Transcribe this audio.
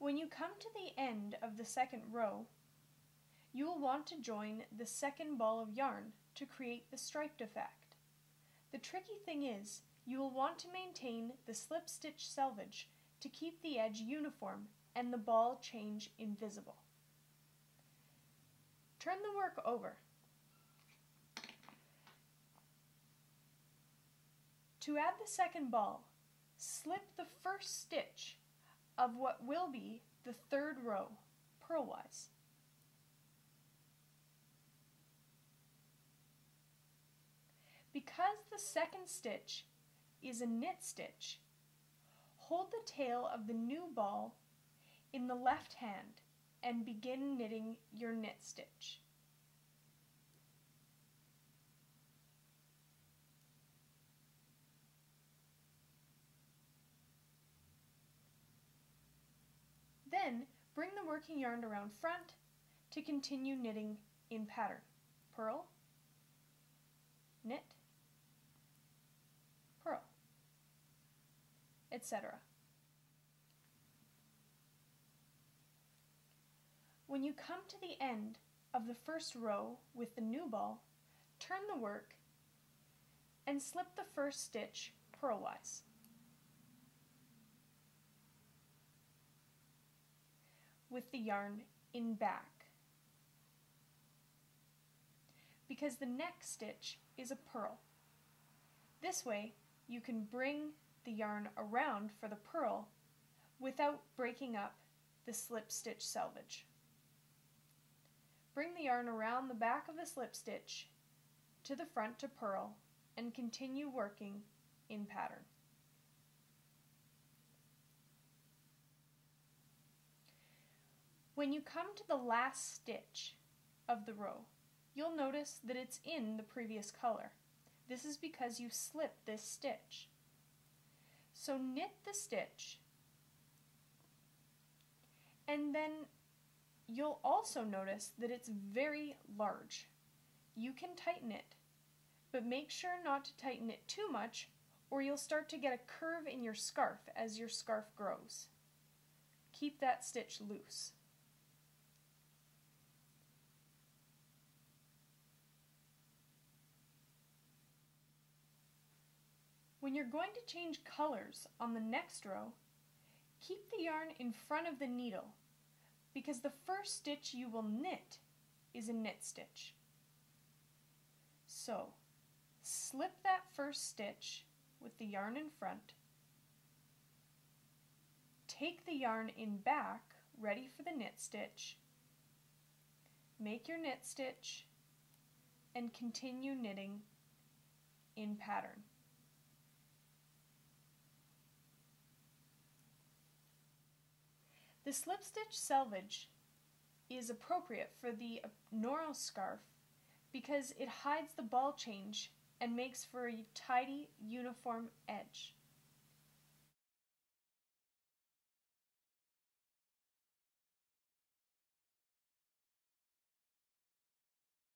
When you come to the end of the second row, you will want to join the second ball of yarn to create the striped effect. The tricky thing is, you will want to maintain the slip stitch selvage to keep the edge uniform and the ball change invisible. Turn the work over. To add the second ball, slip the first stitch of what will be the third row purlwise. Because the second stitch is a knit stitch, hold the tail of the new ball in the left hand and begin knitting your knit stitch. Then bring the working yarn around front to continue knitting in pattern. Purl, knit, purl, etc. When you come to the end of the first row with the new ball, turn the work and slip the first stitch purlwise. With the yarn in back, because the next stitch is a purl. This way you can bring the yarn around for the purl without breaking up the slip stitch selvage. Bring the yarn around the back of the slip stitch to the front to purl and continue working in pattern. When you come to the last stitch of the row, you'll notice that it's in the previous color. This is because you slipped this stitch. So knit the stitch, and then you'll also notice that it's very large. You can tighten it, but make sure not to tighten it too much or you'll start to get a curve in your scarf as your scarf grows. Keep that stitch loose. When you're going to change colors on the next row, keep the yarn in front of the needle because the first stitch you will knit is a knit stitch. So, slip that first stitch with the yarn in front, take the yarn in back, ready for the knit stitch, make your knit stitch, and continue knitting in pattern. The slip stitch selvage is appropriate for the Noro scarf because it hides the ball change and makes for a tidy, uniform edge.